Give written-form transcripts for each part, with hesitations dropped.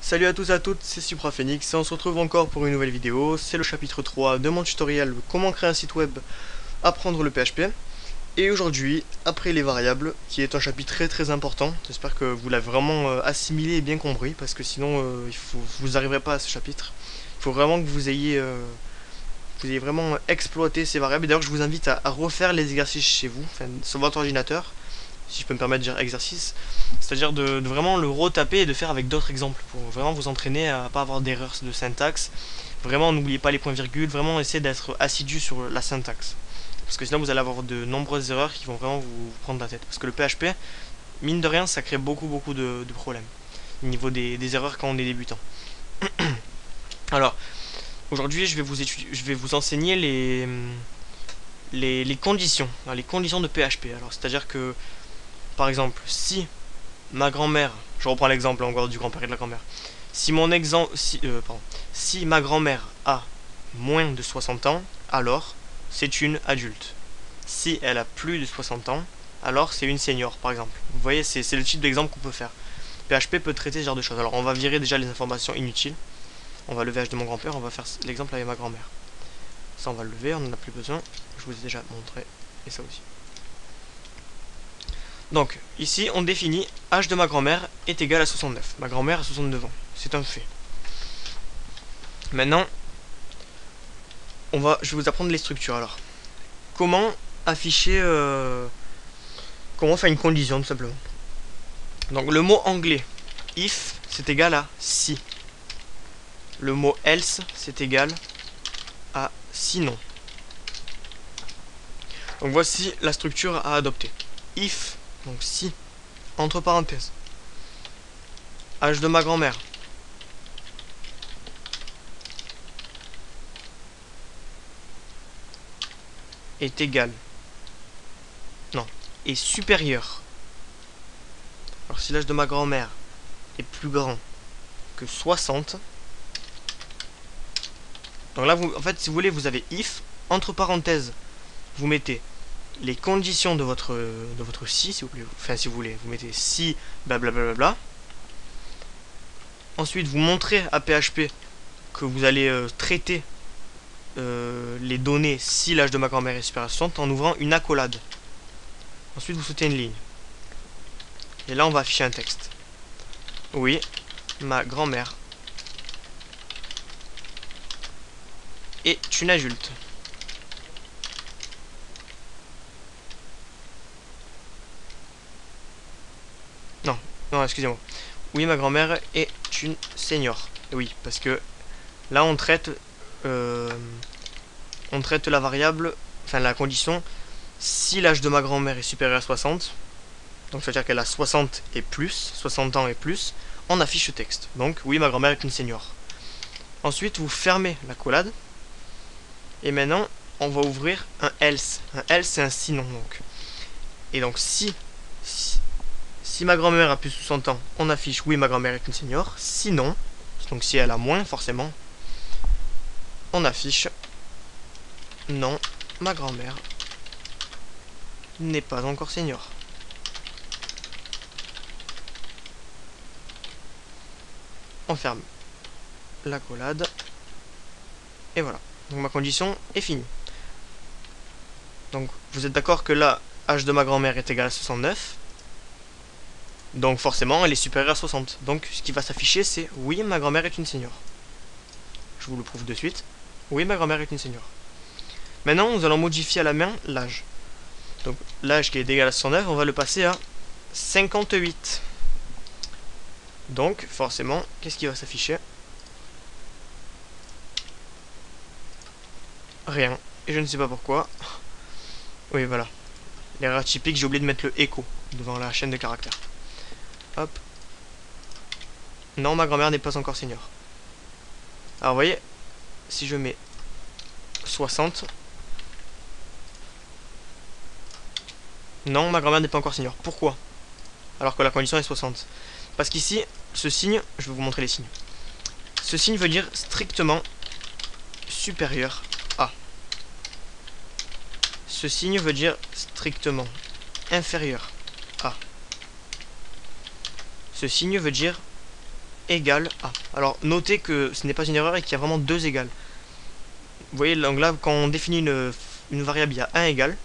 Salut à tous et à toutes, c'est SupraPhoenix et on se retrouve encore pour une nouvelle vidéo. C'est le chapitre 3 de mon tutoriel comment créer un site web, apprendre le PHP. Et aujourd'hui, après les variables, qui est un chapitre très important, j'espère que vous l'avez vraiment assimilé et bien compris, parce que sinon vous n'arriverez pas à ce chapitre. Il faut vraiment que vous ayez vraiment exploité ces variables. Et d'ailleurs, je vous invite à refaire les exercices chez vous, enfin, sur votre ordinateur, si je peux me permettre de dire exercice, c'est-à-dire de vraiment le retaper et de faire avec d'autres exemples pour vraiment vous entraîner à pas avoir d'erreurs de syntaxe. Vraiment, n'oubliez pas les points-virgules, vraiment essayez d'être assidu sur la syntaxe. Parce que sinon, vous allez avoir de nombreuses erreurs qui vont vraiment vous prendre la tête. Parce que le PHP, mine de rien, ça crée beaucoup de problèmes au niveau des erreurs quand on est débutant. Alors, aujourd'hui, je vais vous enseigner les conditions, les conditions de PHP. Alors, c'est-à-dire que, par exemple, si ma grand-mère, je reprends l'exemple encore du grand-père et de la grand-mère. Si ma grand-mère a moins de 60 ans, alors c'est une adulte. Si elle a plus de 60 ans, alors c'est une senior, par exemple. Vous voyez, c'est le type d'exemple qu'on peut faire. PHP peut traiter ce genre de choses. Alors on va virer déjà les informations inutiles. On va lever H de mon grand-père, on va faire l'exemple avec ma grand-mère. Ça on va le lever, on n'en a plus besoin. Je vous ai déjà montré. Et ça aussi. Donc, ici, on définit H de ma grand-mère est égal à 69. Ma grand-mère a 69 ans. C'est un fait. Maintenant, je vais vous apprendre les structures. Alors, comment afficher... comment faire une condition, tout simplement. Donc, le mot anglais, if, c'est égal à si. Le mot else, c'est égal à sinon. Donc, voici la structure à adopter. If, donc si, entre parenthèses, H de ma grand-mère est égal, non, est supérieur. Alors si l'âge de ma grand-mère est plus grand que 60, donc là, en fait, si vous voulez, vous avez if, entre parenthèses, vous mettez les conditions de votre si, si vous voulez, vous mettez si, blablabla. Ensuite, vous montrez à PHP que vous allez traiter les données si l'âge de ma grand-mère est supérieur à 60 en ouvrant une accolade. Ensuite, vous sautez une ligne. Et là, on va afficher un texte. Oui, ma grand-mère est une adulte. Non, excusez-moi. Oui, ma grand-mère est une senior. Oui, parce que là, on traite la variable, enfin la condition, si l'âge de ma grand-mère est supérieur à 60, donc ça veut dire qu'elle a 60 et plus, 60 ans et plus, on affiche ce texte. Donc, oui, ma grand-mère est une senior. Ensuite, vous fermez la collade. Et maintenant, on va ouvrir un else. Un else, c'est un sinon. Donc. Et donc, si ma grand-mère a plus de 60 ans, on affiche oui, ma grand-mère est une senior. Sinon, donc si elle a moins, forcément, on affiche non, ma grand-mère n'est pas encore senior. On ferme la collade. Et voilà. Donc ma condition est finie. Donc vous êtes d'accord que là, H de ma grand-mère est égal à 69. Donc forcément, elle est supérieure à 60. Donc ce qui va s'afficher, c'est oui, ma grand-mère est une senior. Je vous le prouve de suite. Oui, ma grand-mère est une senior. Maintenant, nous allons modifier à la main l'âge. Donc l'âge qui est égal à 69, on va le passer à 58. Donc forcément, qu'est-ce qui va s'afficher? Rien. Et je ne sais pas pourquoi. Oui, voilà. L'erreur typique, j'ai oublié de mettre le écho devant la chaîne de caractères. Hop. Non, ma grand-mère n'est pas encore senior. Alors, vous voyez, si je mets 60... Non, ma grand-mère n'est pas encore senior. Pourquoi? Alors que la condition est 60. Parce qu'ici, ce signe, je vais vous montrer les signes. Ce signe veut dire strictement supérieur à. Ce signe veut dire strictement inférieur à. Ce signe veut dire égale A. Alors notez que ce n'est pas une erreur et qu'il y a vraiment deux égales. Vous voyez, donc là, quand on définit une variable, il y a un égal.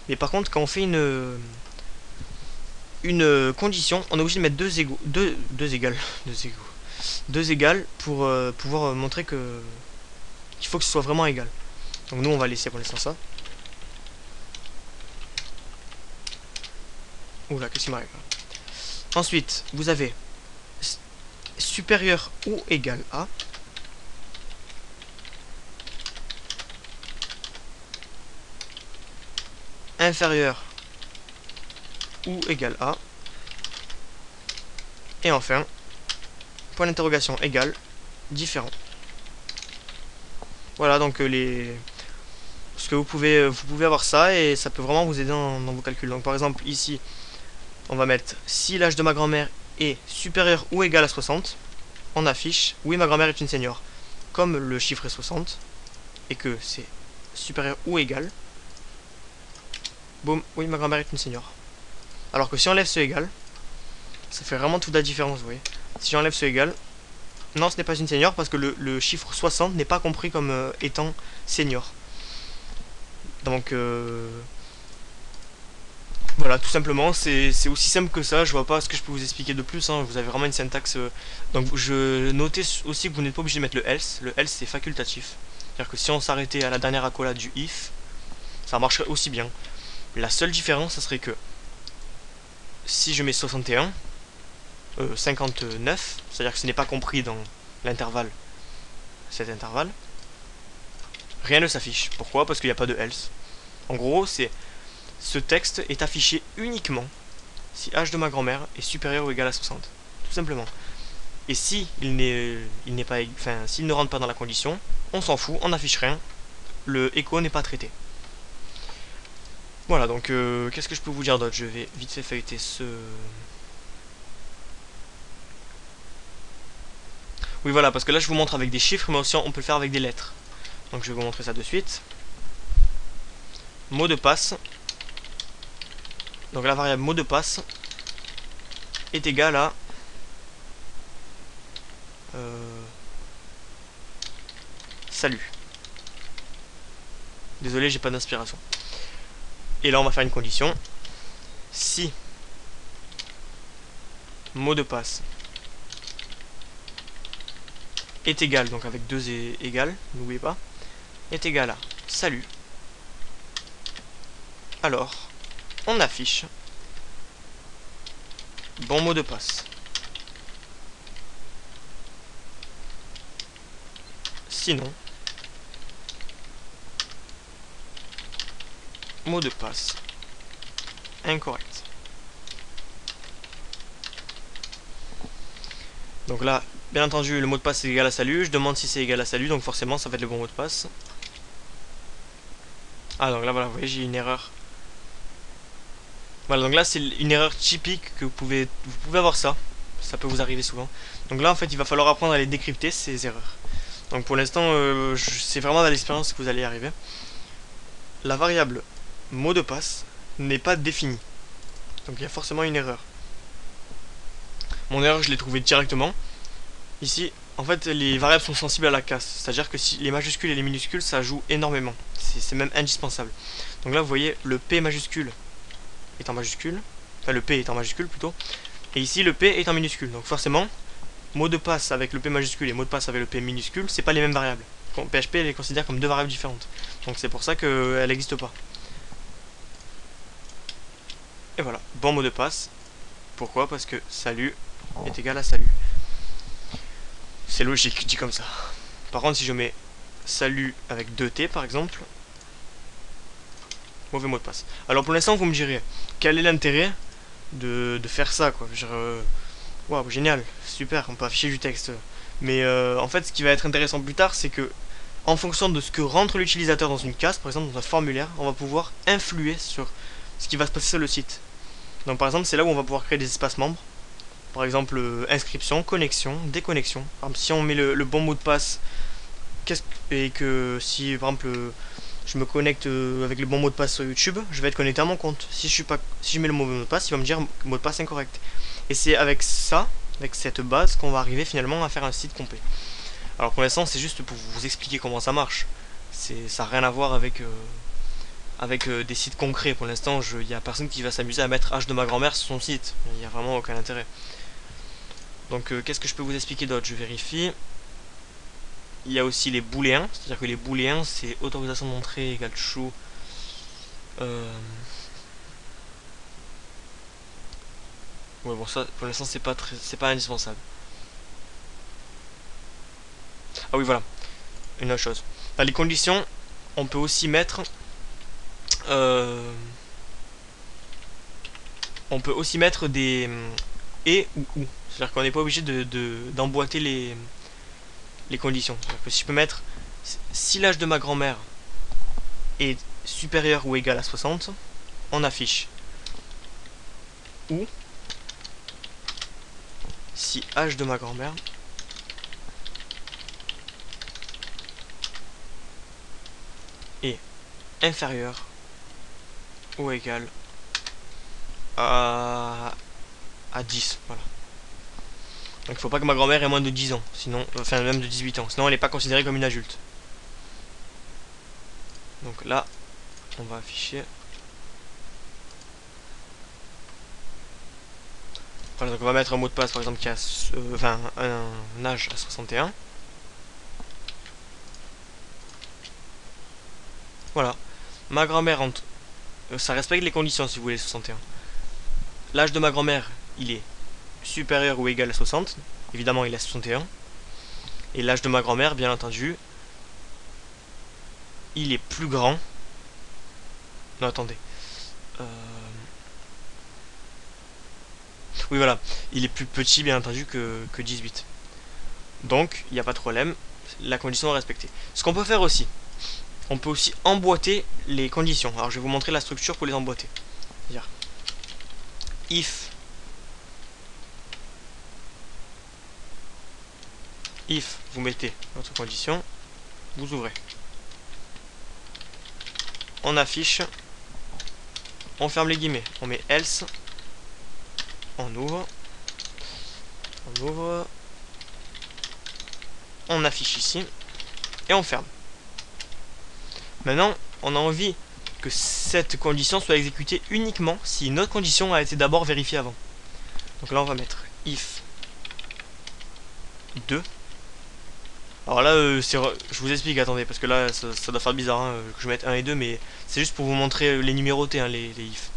Mais par contre, quand on fait une condition, on est obligé de mettre deux égales pour pouvoir montrer que qu'il faut que ce soit vraiment égal. Donc nous, on va laisser pour l'instant ça. Oula, qu'est-ce qui m'arrive? Ensuite, vous avez supérieur ou égal à. Inférieur ou égal à. Et enfin, point d'interrogation égal, différent. Voilà, donc ce que vous pouvez avoir ça et ça peut vraiment vous aider dans vos calculs. Donc par exemple ici, on va mettre si l'âge de ma grand-mère est supérieur ou égal à 60, on affiche oui ma grand-mère est une senior. Comme le chiffre est 60 et que c'est supérieur ou égal, boum, oui ma grand-mère est une senior. Alors que si on enlève ce égal, ça fait vraiment toute la différence, vous voyez. Si j'enlève ce égal, non ce n'est pas une senior parce que le chiffre 60 n'est pas compris comme étant senior. Donc voilà, tout simplement, c'est aussi simple que ça. Je vois pas ce que je peux vous expliquer de plus, hein. Vous avez vraiment une syntaxe. Donc je notais aussi que vous n'êtes pas obligé de mettre le else. Le else c'est facultatif. C'est-à-dire que si on s'arrêtait à la dernière accolade du if, ça marcherait aussi bien. La seule différence, ça serait que si je mets 61, 59, c'est-à-dire que ce n'est pas compris dans l'intervalle, cet intervalle, rien ne s'affiche. Pourquoi? Parce qu'il n'y a pas de else. En gros, ce texte est affiché uniquement si h de ma grand-mère est supérieur ou égal à 60. Tout simplement. Et si s'il ne rentre pas dans la condition, on s'en fout, on n'affiche rien. Le écho n'est pas traité. Voilà, donc qu'est-ce que je peux vous dire d'autre? Je vais vite fait feuilleter ce... Oui, voilà, parce que là je vous montre avec des chiffres, mais aussi on peut le faire avec des lettres. Donc je vais vous montrer ça de suite. Mot de passe. Donc la variable mot de passe est égale à salut. Désolé, j'ai pas d'inspiration. Et là on va faire une condition. Si mot de passe est égal, donc avec deux égal, n'oubliez pas, est égal à salut, alors on affiche bon mot de passe. Sinon, mot de passe incorrect. Donc là, bien entendu, le mot de passe est égal à salut. Je demande si c'est égal à salut, donc forcément ça va être le bon mot de passe. Ah, donc là, voilà, vous voyez, j'ai une erreur. Voilà, donc là, c'est une erreur typique que vous pouvez avoir ça. Ça peut vous arriver souvent. Donc là, en fait, il va falloir apprendre à les décrypter, ces erreurs. Donc pour l'instant, c'est vraiment dans l'expérience que vous allez y arriver. La variable mot de passe n'est pas définie. Donc il y a forcément une erreur. Mon erreur, je l'ai trouvée directement. Ici, en fait, les variables sont sensibles à la casse. C'est-à-dire que si les majuscules et les minuscules, ça joue énormément. C'est même indispensable. Donc là, vous voyez, le P majuscule est en majuscule. Enfin, le P est en majuscule plutôt. Et ici, le P est en minuscule. Donc forcément, mot de passe avec le P majuscule et mot de passe avec le P minuscule, c'est pas les mêmes variables. PHP les considère comme deux variables différentes. Donc c'est pour ça qu'elle n'existe pas. Et voilà, bon mot de passe. Pourquoi? Parce que salut est égal à salut. C'est logique, dit comme ça. Par contre, si je mets salut avec 2T par exemple, mauvais mot de passe. Alors pour l'instant, vous me direz, quel est l'intérêt de faire ça, quoi? Waouh, génial, super, on peut afficher du texte. Mais en fait, ce qui va être intéressant plus tard, c'est que en fonction de ce que rentre l'utilisateur dans une case, par exemple dans un formulaire, on va pouvoir influer sur ce qui va se passer sur le site. Donc par exemple, c'est là où on va pouvoir créer des espaces membres. Par exemple, inscription, connexion, déconnexion. Par exemple, si on met le bon mot de passe, et que si par exemple je me connecte avec le bon mot de passe sur YouTube, je vais être connecté à mon compte. Si je mets le mauvais mot de passe, il va me dire mot de passe incorrect. Et c'est avec ça avec cette base, qu'on va arriver finalement à faire un site complet. Alors pour l'instant, c'est juste pour vous expliquer comment ça marche. Ça n'a rien à voir avec, des sites concrets. Pour l'instant, il n'y a personne qui va s'amuser à mettre H de ma grand-mère sur son site. Il n'y a vraiment aucun intérêt. Donc qu'est-ce que je peux vous expliquer d'autre? Je vérifie. Il y a aussi les booléens, c'est-à-dire que les booléens, c'est autorisation d'entrée égale true. Ouais, bon, ça pour l'instant c'est pas indispensable. Ah oui, voilà, une autre chose. Dans les conditions, on peut aussi mettre des et ou. C'est-à-dire qu'on n'est pas obligé d'emboîter les conditions. C'est-à-dire que si je peux mettre si l'âge de ma grand-mère est supérieur ou égal à 60, on affiche ou si âge de ma grand-mère est inférieur ou égal à 10. Voilà. Donc il faut pas que ma grand-mère ait moins de 10 ans, sinon, enfin même de 18 ans, sinon elle n'est pas considérée comme une adulte. Donc là, on va afficher. Voilà, donc on va mettre un mot de passe par exemple qui a un âge à 61. Voilà. Ma grand-mère, ça respecte les conditions si vous voulez, 61. L'âge de ma grand-mère, il est supérieur ou égal à 60. Évidemment, il est à 61. Et l'âge de ma grand-mère, bien entendu, il est plus grand. Non, attendez. Oui, voilà. Il est plus petit, bien entendu, que 18. Donc, il n'y a pas de problème. La condition est respectée. Ce qu'on peut faire aussi, on peut aussi emboîter les conditions. Alors, je vais vous montrer la structure pour les emboîter. C'est-à-dire, if, vous mettez votre condition, vous ouvrez. On affiche, on ferme les guillemets, on met else, on ouvre, on affiche ici, et on ferme. Maintenant, on a envie que cette condition soit exécutée uniquement si une autre condition a été d'abord vérifiée avant. Donc là, on va mettre if 2. Alors là, je vous explique, attendez, parce que là, ça doit faire bizarre hein, que je mette 1 et 2, mais c'est juste pour vous montrer les numérotés, hein, les if.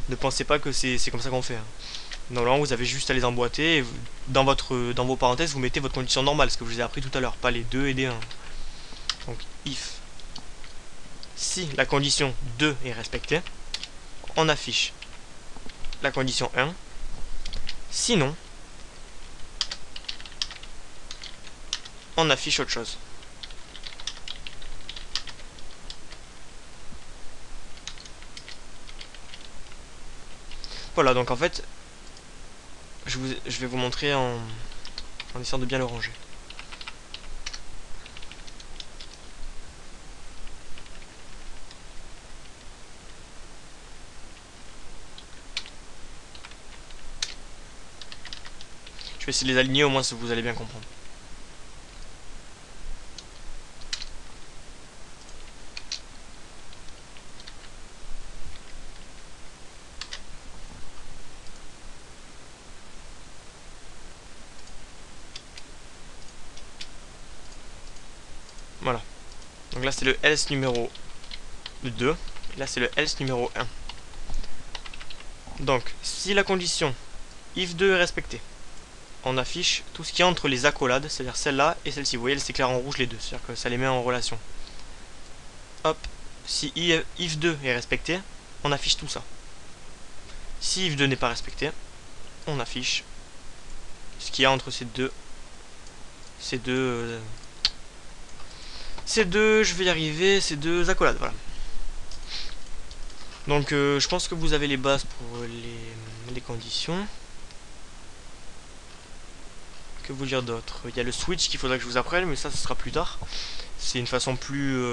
Ne pensez pas que c'est comme ça qu'on fait. Hein. Normalement, vous avez juste à les emboîter, et dans vos parenthèses, vous mettez votre condition normale, ce que je vous ai appris tout à l'heure, pas les 2 et des 1. Donc, if. Si la condition 2 est respectée, on affiche la condition 1. Sinon, on affiche autre chose. Voilà, donc en fait, je vais vous montrer en essayant de bien le ranger. Je vais essayer de les aligner, au moins si vous allez bien comprendre. Voilà. Donc là c'est le else numéro 2. Et là c'est le else numéro 1. Donc si la condition if 2 est respectée, on affiche tout ce qui est entre les accolades, c'est-à-dire celle-là et celle-ci. Vous voyez, elle s'éclaire en rouge les deux, c'est-à-dire que ça les met en relation. Hop, si if 2 est respecté, on affiche tout ça. Si if 2 n'est pas respecté, on affiche ce qu'il y a entre ces deux, je vais y arriver, ces deux accolades, voilà. Donc je pense que vous avez les bases pour les conditions. Que vous dire d'autre? Il y a le switch qu'il faudra que je vous apprenne, mais ça ce sera plus tard. C'est une façon plus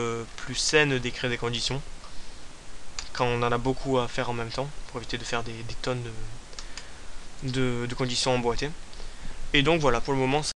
saine d'écrire des conditions. Quand on en a beaucoup à faire en même temps, pour éviter de faire des tonnes de conditions emboîtées. Et donc voilà, pour le moment